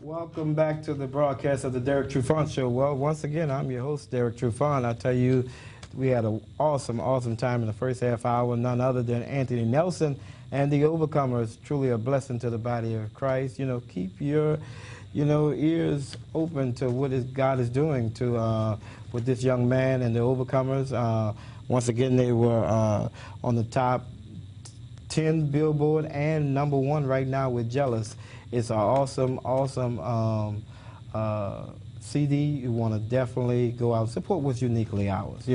Welcome back to the broadcast of the Derrick Trufant Show. Well, once again, I'm your host, Derrick Trufant. I tell you, we had an awesome time in the first half hour, none other than Anthony Nelson and the Overcomers. Truly a blessing to the body of Christ. You know, keep your, ears open to what God is doing with this young man and the Overcomers. Once again, they were on the top 10 Billboard and #1 right now with Jealous. It's an awesome CD. You want to definitely go out and support what's uniquely ours,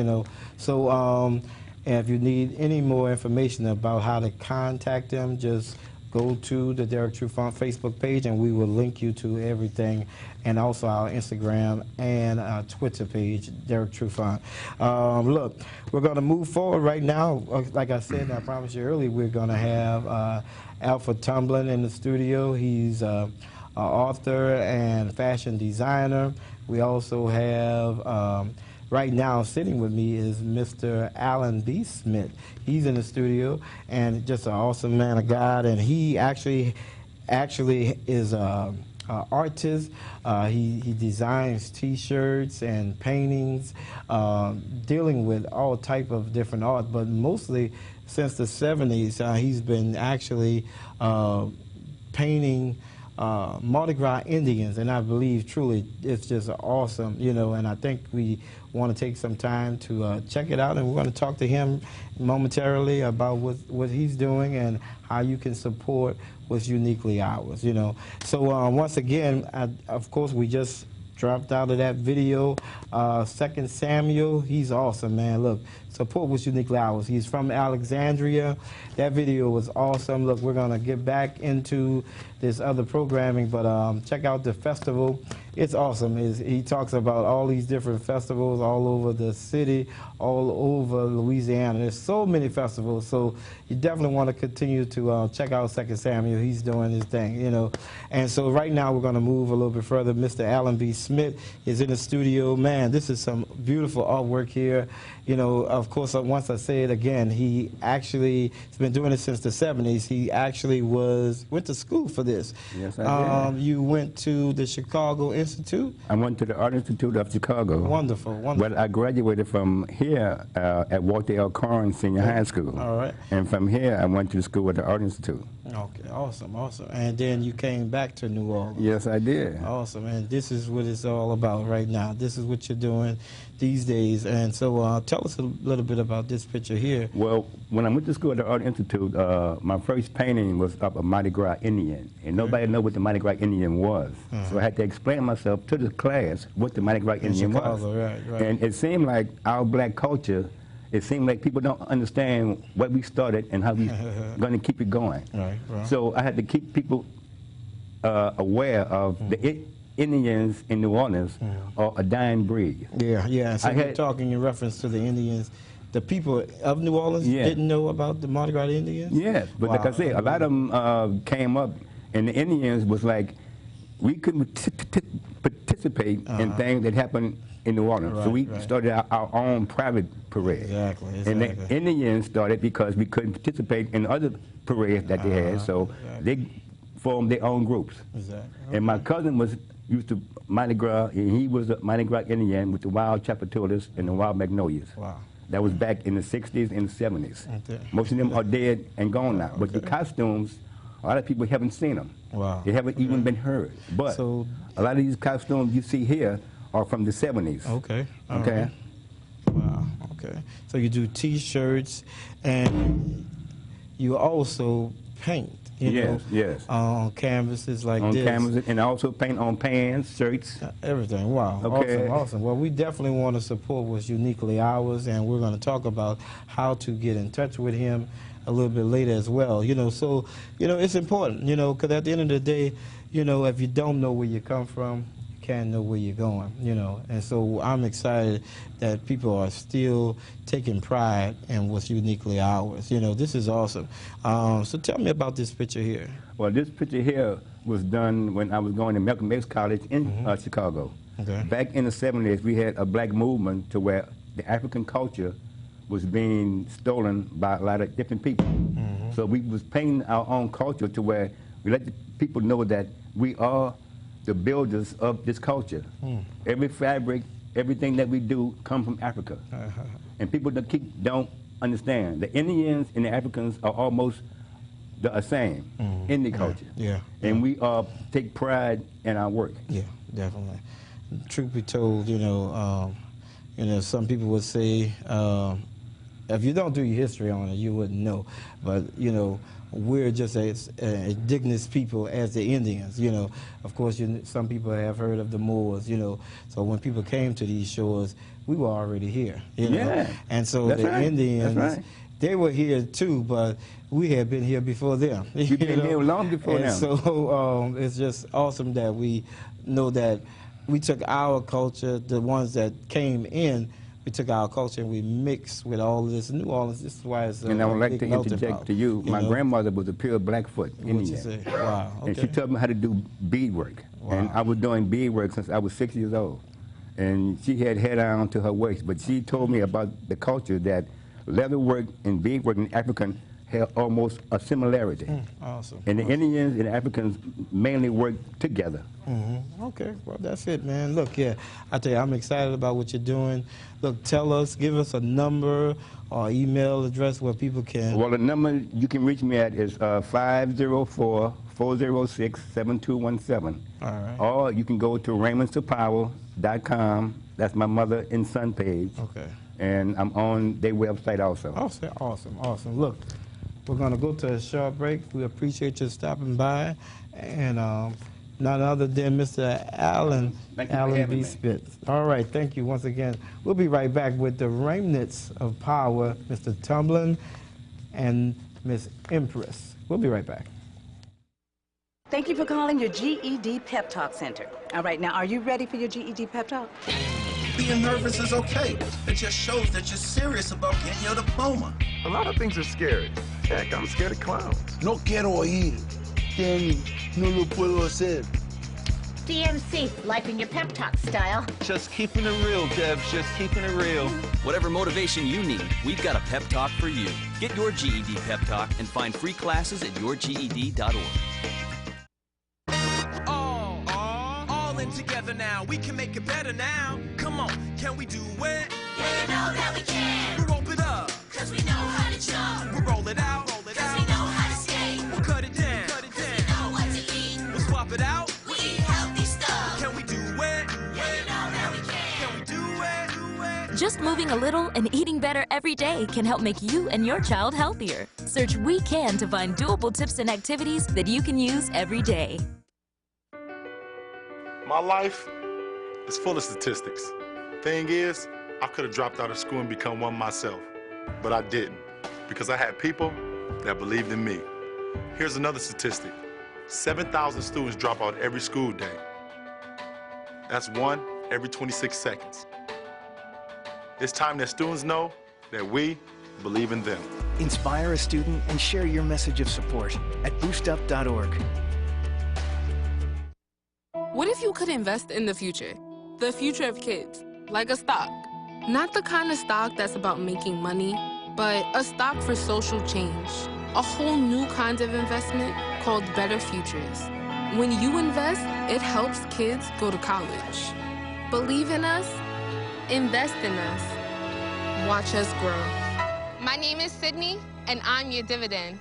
So and if you need any more information about how to contact them, just go to the Derrick Trufant Facebook page and we will link you to everything, and also our Instagram and our Twitter page, Derrick Trufant. Look, we're going to move forward right now. Like I said, I promised you earlier, we're going to have Alfred Tumblin in the studio. He's an author and fashion designer. We also have, right now sitting with me is Mr. Alan B. Smith. He's in the studio and just an awesome man of God, and he actually is an artist. He designs T-shirts and paintings, dealing with all type of different art, but mostly since the 70s, he's been actually painting Mardi Gras Indians, and I believe truly it's just awesome, and I think we want to take some time to check it out, and we're going to talk to him momentarily about what he's doing and how you can support what's uniquely ours, So once again, of course, we just dropped out of that video, 2 Samuel. He's awesome, man. Look, support what's uniquely ours. He's from Alexandria. That video was awesome. Look, we're going to get back into this other programming, but check out the festival. It's awesome. He talks about all these different festivals all over the city, all over Louisiana. There's so many festivals, so you definitely want to continue to check out 2 Samuel. He's doing his thing, And so right now we're going to move a little bit further. Mr. Alan B. Smith is in the studio. Man, this is some beautiful artwork here. Of course, once I say it again, he actually has been doing it since the 70s. He actually went to school for this. Yes, I did. You went to the Chicago Institute? I went to the Art Institute of Chicago. Wonderful. Well, I graduated from here at Walter L. Corn Senior High School. All right. And from here, I went to school at the Art Institute. Okay, awesome. And then you came back to New Orleans. Yes, I did. Awesome, and this is what it's all about right now. This is what you're doing these days. And so tell us a little bit about this picture here. Well, when I went to school at the Art Institute, my first painting was of a Mardi Gras Indian, and nobody knew what the Mardi Gras Indian was. So I had to explain myself to the class what the Mardi Gras Indian was. Right. And it seemed like our black culture, it seemed like people don't understand what we started and how we're going to keep it going. Right. So I had to keep people aware of the Indians in New Orleans are a dying breed. Yeah. So you're talking in reference to the Indians. The people of New Orleans didn't know about the Mardi Gras Indians? Yes, but like I said, a lot of them came up, and the Indians was like, we couldn't participate in things that happened in New Orleans. So we started our own private parade. Exactly. And the Indians started because we couldn't participate in other parades that they had, so they formed their own groups. Exactly. And my cousin was used to Mardi Gras, and he was a Mardi Gras Indian with the wild chapatulas and the wild magnolias. Wow. That was back in the 60s and the 70s. Okay. Most of them are dead and gone now. But the costumes, a lot of people haven't seen them. Wow. They haven't even been heard. But a lot of these costumes you see here are from the 70s. Okay. Okay. Right. Wow. Okay. So you do T-shirts, and you also paint. Yes. On canvases like on this. On canvases, and I also paint on pants, shirts. Everything. Wow. Okay. Awesome. Well, we definitely want to support what's uniquely ours, and we're going to talk about how to get in touch with him a little bit later as well. So, it's important, because at the end of the day, if you don't know where you come from, can't know where you're going, And so I'm excited that people are still taking pride in what's uniquely ours. This is awesome. So tell me about this picture here. Well, this picture here was done when I was going to Malcolm X College in Chicago. Okay. Back in the 70s, we had a black movement to where the African culture was being stolen by a lot of different people. So we was painting our own culture to where we let the people know that we are the builders of this culture. Every fabric, everything that we do come from Africa. And people don't understand. The Indians and the Africans are almost the same in the culture. And we take pride in our work. Yeah, definitely. Truth be told, you know, some people would say, if you don't do your history on it, you wouldn't know. But, you know, we're just as indigenous people as the Indians, you know. Of course, some people have heard of the Moors, you know. So when people came to these shores, we were already here, you know. And so the Indians, they were here too, but we had been here before them. We've been here long before them. So it's just awesome that we know that we took our culture, the ones that came in, we took our culture and we mixed with all of this New Orleans. This is why it's a And I would like big to interject to you, my grandmother was a pure Blackfoot Indian. Wow, okay. And she taught me how to do beadwork. And I was doing beadwork since I was 6 years old. And she had hair down to her waist, but she told me about the culture that leatherwork and beadwork in African have almost a similarity. Awesome. And the Indians and the Africans mainly work together. Okay, well, that's it, man. Look, yeah, I tell you, I'm excited about what you're doing. Look, give us a number or email address where people can... Well, the number you can reach me at is 504-406-7217. All right. Or you can go to ReinmentsofPower.com. That's my mother and son page. Okay. And I'm on their website also. Awesome. Look, we're going to go to a short break. We appreciate you stopping by. And none other than Mr. Allen B. Spitz. All right, thank you once again. We'll be right back with the Reinments of Power, Mr. Tumblin and Miss Empress. We'll be right back. Thank you for calling your GED Pep Talk Center. All right, now, are you ready for your GED Pep Talk? Being nervous is okay. It just shows that you're serious about getting your diploma. A lot of things are scary. Heck, I'm scared of clowns. No quiero ir. No lo puedo hacer. DMC, life in your pep talk style. Just keeping it real, Debs, just keeping it real. Whatever motivation you need, we've got a pep talk for you. Get your GED pep talk and find free classes at yourged.org. All in together now, we can make it better now. Come on, can we do it? Yeah, you know that we can. We'll rope it up, cause we know how to jump. We'll roll it out, cause we know how to skate. We'll cut it down, cause we know what to eat. We'll swap it out, we eat healthy stuff. Can we do it? Yeah, you know that we can. Can we do it? Just moving a little and eating better every day can help make you and your child healthier. Search We Can to find doable tips and activities that you can use every day. My life is full of statistics. Thing is, I could have dropped out of school and become one myself, but I didn't, because I had people that believed in me. Here's another statistic. 7,000 students drop out every school day. That's one every 26 seconds. It's time that students know that we believe in them. Inspire a student and share your message of support at boostup.org. What if you could invest in the future of kids, like a stock? Not the kind of stock that's about making money, but a stock for social change. A whole new kind of investment called Better Futures. When you invest, it helps kids go to college. Believe in us, invest in us, watch us grow. My name is Sydney, and I'm your dividend.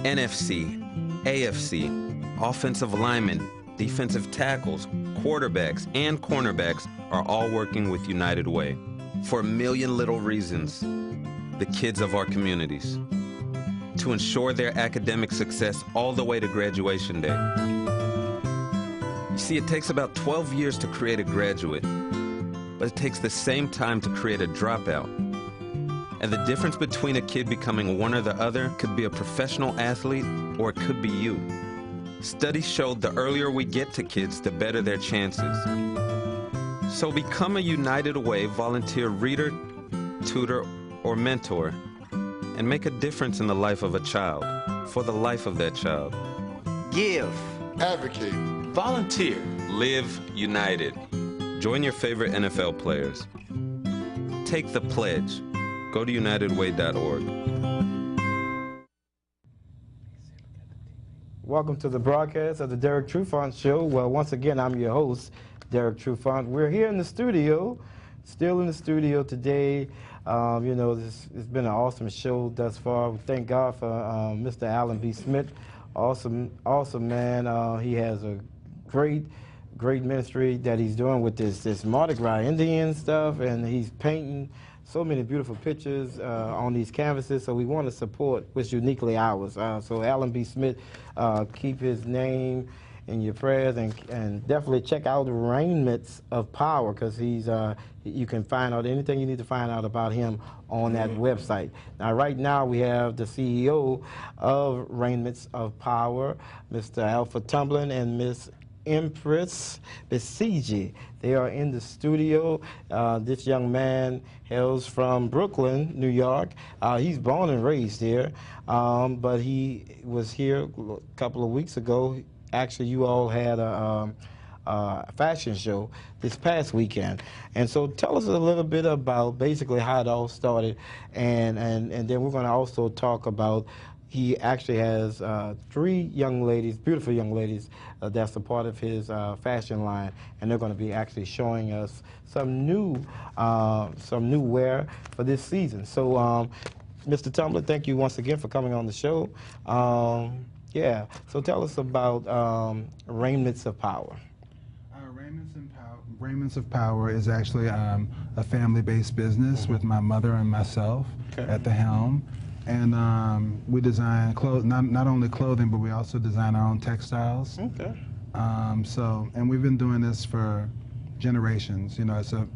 NFC, AFC, offensive linemen, defensive tackles, quarterbacks, and cornerbacks are all working with United Way for a million little reasons. The kids of our communities, to ensure their academic success all the way to graduation day. You see, it takes about 12 years to create a graduate, but it takes the same time to create a dropout. And the difference between a kid becoming one or the other could be a professional athlete, or it could be you. Studies showed the earlier we get to kids, the better their chances. So become a United Way volunteer reader, tutor, or mentor, and make a difference in the life of a child, for the life of that child. Give. Advocate. Volunteer. Live United. Join your favorite NFL players. Take the pledge. Go to unitedway.org. Welcome to the broadcast of the Derrick Trufant Show. Well, once again, I'm your host, Derrick Trufant. We're here in the studio, still in the studio today. You know, it's been an awesome show thus far. Thank God for Mr. Alan B. Smith. Awesome man. He has a great ministry that he's doing with this Mardi Gras Indian stuff, and he's painting so many beautiful pictures on these canvases, so we want to support what's uniquely ours. So Alan B. Smith, keep his name in your prayers, and definitely check out Reinments of Power, because he's you can find out anything you need to find out about him on that website. Now, right now, we have the CEO of Reinments of Power, Mr. Alfred Tumblin, and Miss Empress Beesigye. They are in the studio. This young man hails from Brooklyn, New York. He's born and raised here, but he was here a couple of weeks ago. Actually, you all had a fashion show this past weekend, and so tell us a little bit about basically how it all started, and then we're going to also talk about. He actually has 3 young ladies, beautiful young ladies, that's a part of his fashion line, and they're going to be actually showing us some new wear for this season. So, Mr. Tumblin, thank you once again for coming on the show. Yeah, so tell us about Reinments of Power. Reinments of Power is actually a family-based business with my mother and myself at the helm. And we design not only clothing, but we also design our own textiles. Okay. And we've been doing this for generations. You know, it's a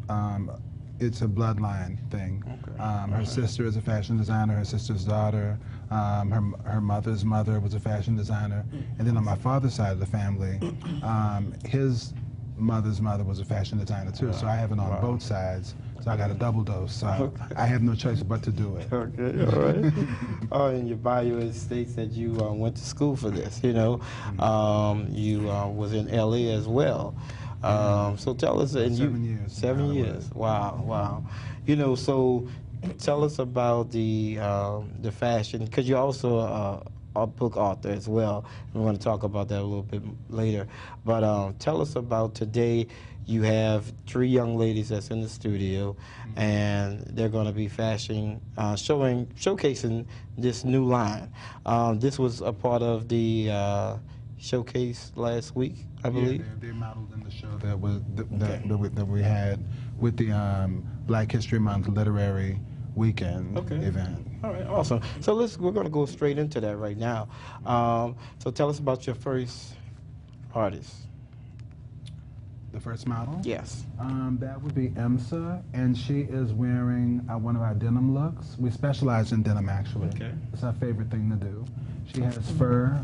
bloodline thing. Okay. Her sister is a fashion designer. Her sister's daughter, her mother's mother was a fashion designer, and then on my father's side of the family, his mother's mother was a fashion designer too. So I have it on both sides. So I got a double dose, so I have no choice but to do it. Okay, all right. Oh, in your bio it states that you went to school for this, you know. You was in LA as well. So tell us. 7 years. 7 years, wow. You know, so tell us about the fashion, because you're also a book author as well. We're going to talk about that a little bit later. But tell us about today. You have 3 young ladies that's in the studio, and they're going to be showcasing this new line. This was a part of the showcase last week, I believe. Yeah, they modeled in the show that we had with the Black History Month Literary Weekend event. All right, awesome. So we're going to go straight into that right now. So tell us about your first artist. The first model? Yes. That would be Emsa, and she is wearing one of our denim looks. We specialize in denim, actually. Okay. It's our favorite thing to do. She has fur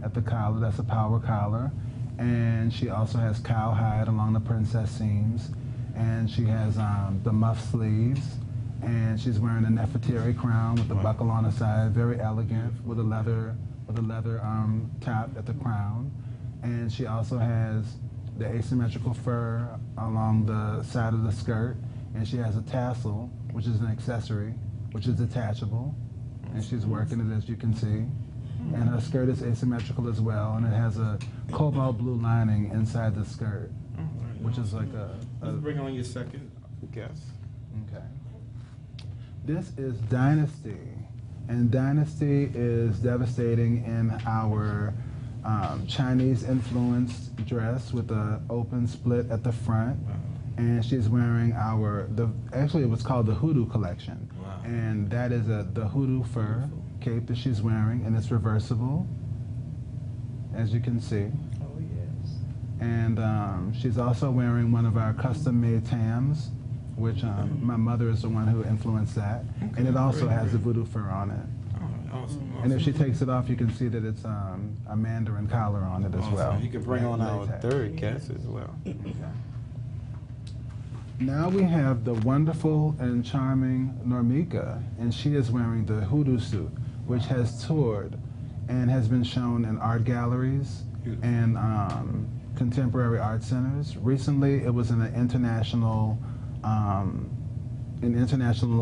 at the collar. That's a power collar. And she also has cowhide along the princess seams. And she has the muff sleeves. And she's wearing a Nefertiti crown with the buckle on the side, very elegant, with a leather top at the crown. And she also has the asymmetrical fur along the side of the skirt, and she has a tassel, which is an accessory, which is detachable, and she's working it, as you can see. And her skirt is asymmetrical as well, and it has a cobalt blue lining inside the skirt, which is like Let's bring on your second guest. Okay. This is Dynasty, and Dynasty is devastating in our Chinese-influenced dress with an open split at the front, and she's wearing actually it was called the Hoodoo Collection, and that is the Hoodoo fur cape that she's wearing, and it's reversible, as you can see. Oh yes. And she's also wearing one of our custom-made tams, which my mother is the one who influenced that, and it also has the voodoo fur on it. Awesome. And if she takes it off, you can see that it's a mandarin collar on it as well. You can bring on our third guest as well. Okay. Now we have the wonderful and charming Normika, and she is wearing the hoodoo suit, which has toured and has been shown in art galleries and contemporary art centers. Recently, it was in an international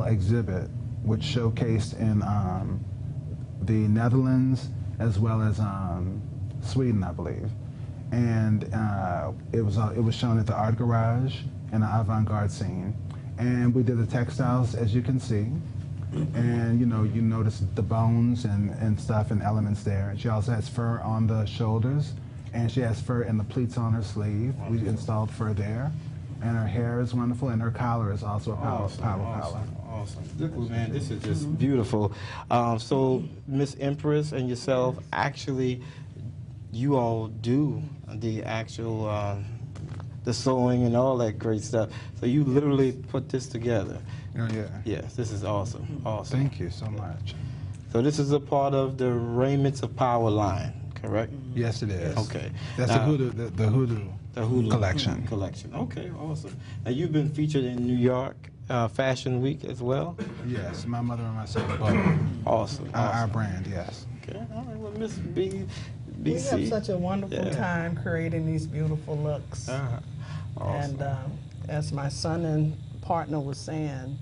exhibit, which showcased in the Netherlands, as well as Sweden, I believe. And it was shown at the Art Garage in the avant-garde scene. And we did the textiles, as you can see. And you notice the bones and stuff and elements there. She also has fur on the shoulders, and she has fur in the pleats on her sleeve. We installed fur there. And her hair is wonderful, and her collar is also a power collar. Awesome. Man, this is just beautiful. So, Miss Empress and yourself, actually, you all do the actual, the sewing and all that great stuff. So you literally put this together. Oh, yeah. Yes, this is awesome. Awesome. Thank you so much. So this is a part of the Reinments of Power line, correct? Yes, it is. Okay. That's now, the Hoodoo Collection. Okay, awesome. Now you've been featured in New York Fashion Week as well? Yes, my mother and myself both. Awesome. Our brand, yes. Okay, all right. Well, Miss BC. We have such a wonderful time creating these beautiful looks. Awesome. And as my son and partner was saying,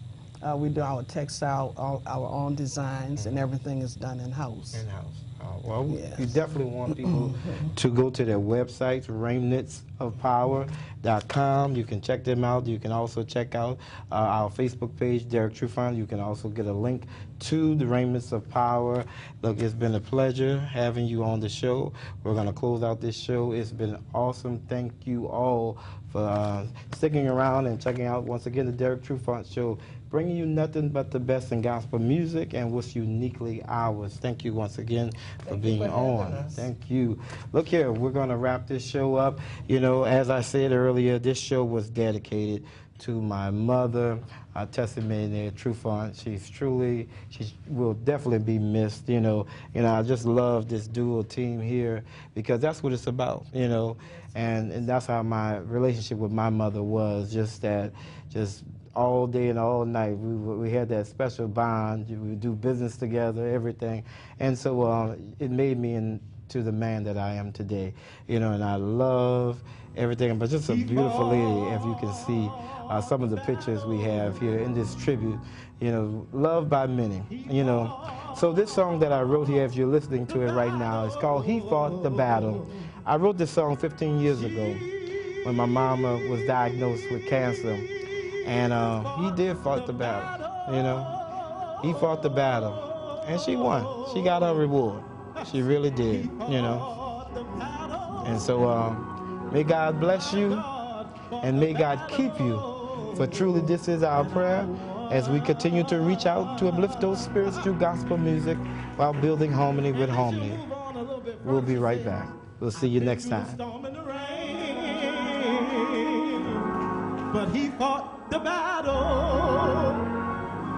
we do our textile, our own designs, and everything is done in-house. In-house. Well, we definitely want people to go to their websites, reinmentsofpower.com. You can check them out. You can also check out our Facebook page, Derrick Trufant. You can also get a link to the Reinments of Power. Look, it's been a pleasure having you on the show. We're going to close out this show. It's been awesome. Thank you all for sticking around and checking out, once again, the Derrick Trufant Show, bringing you nothing but the best in gospel music and what's uniquely ours. Thank you once again for being on. Thank you. Look here, we're going to wrap this show up. You know, as I said earlier, this show was dedicated to my mother, Testimony Trufant. She will definitely be missed. You know, I just love this dual team here because that's what it's about. You know, and that's how my relationship with my mother was. Just all day and all night. We had that special bond. We would do business together, everything. And so it made me into the man that I am today. You know, and I love everything. But just a beautiful lady, if you can see some of the pictures we have here in this tribute. You know, loved by many, you know. So this song that I wrote here, if you're listening to it right now, it's called He Fought the Battle. I wrote this song 15 years ago when my mama was diagnosed with cancer. And he did fight the battle, you know. He fought the battle, and she won. She got her reward. She really did, you know. And so may God bless you, and may God keep you. For truly this is our prayer as we continue to reach out to uplift those spirits through gospel music while building harmony with harmony. We'll be right back. We'll see you next time. But he fought the battle.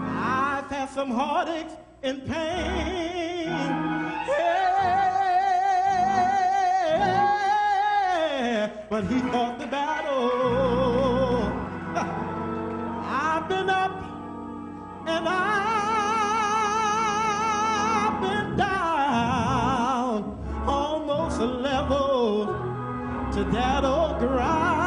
I've had some heartaches and pain. Yeah. But he fought the battle. I've been up and I've been down, almost level to that old ground.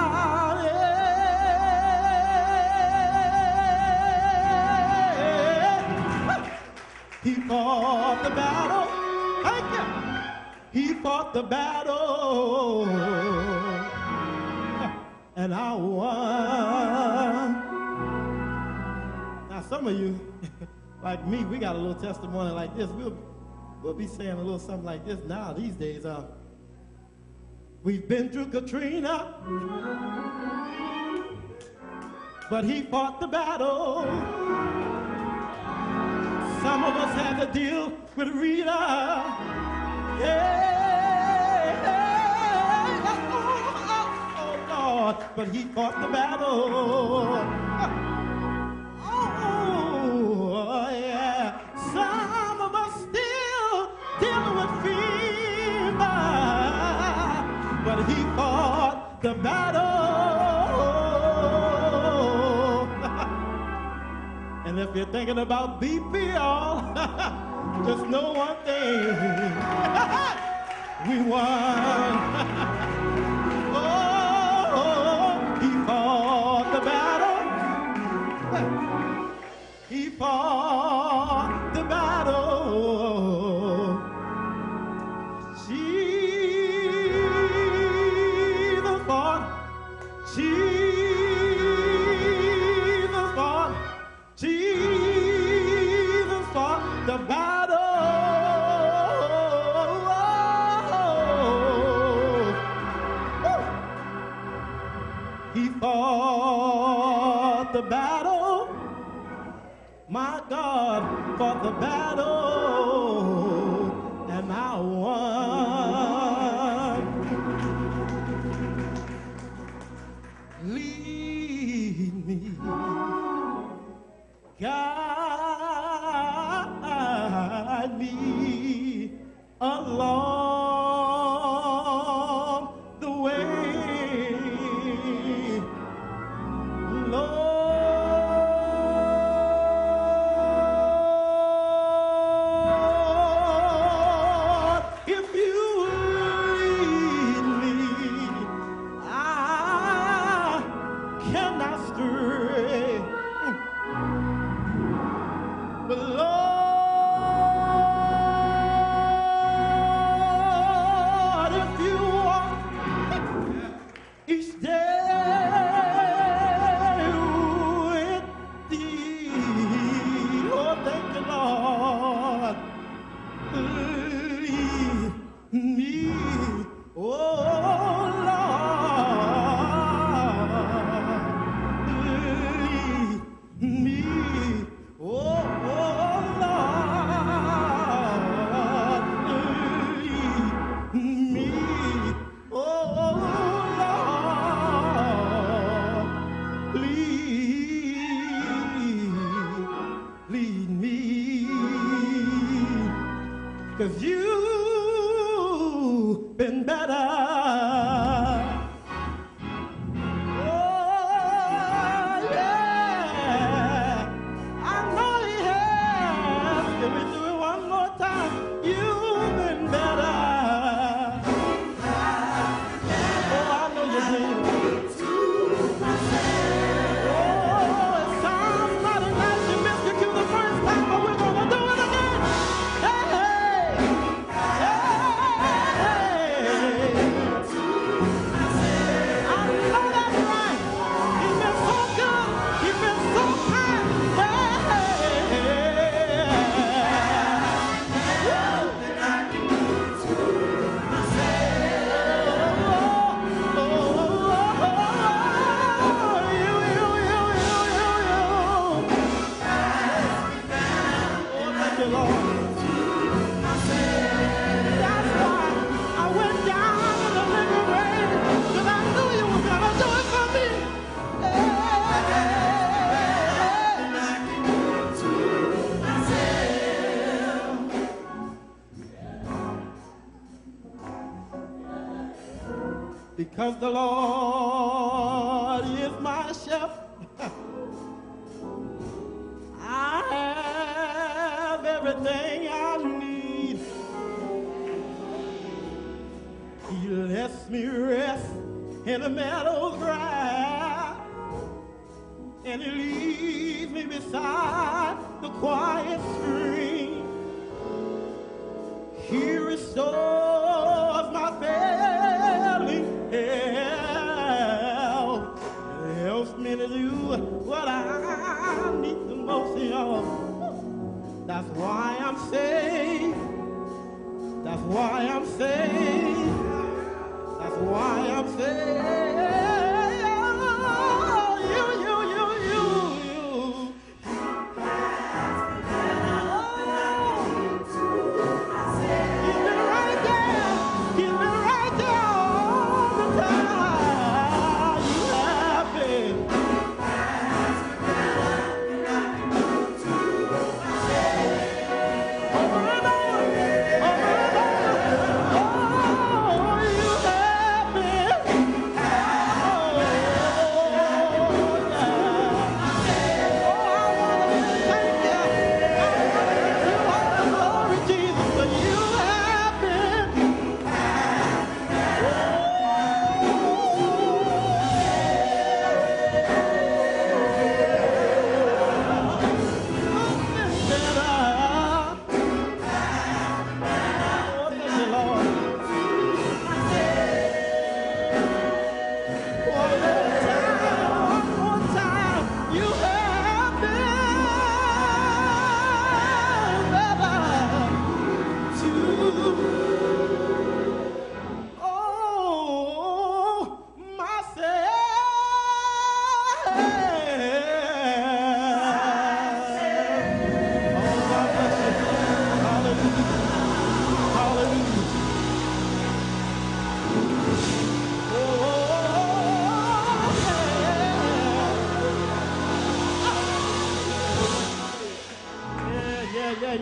He fought the battle. Thank you. He fought the battle. And I won. Now some of you, like me, we got a little testimony like this. We'll be saying a little something like this now these days. We've been through Katrina, but he fought the battle. Some of us had to deal with Rita. Yeah, oh Lord, but he fought the battle. Oh yeah, some of us still dealing with fever, but he fought the battle. And if you're thinking about BP, just know one thing. We won. Oh, he fought the battle. He fought the battle. Jesus. 'cause you've been better. Because the Lord is my shepherd, I have everything I need. He lets me rest in the meadows grass, and he leads me beside the quiet stream. He restores my failing health. It helps me to do what I need the most of. That's why I'm saved. That's why I'm saved. That's why I'm saved.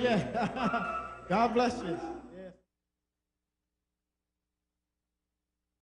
Yeah. God bless you.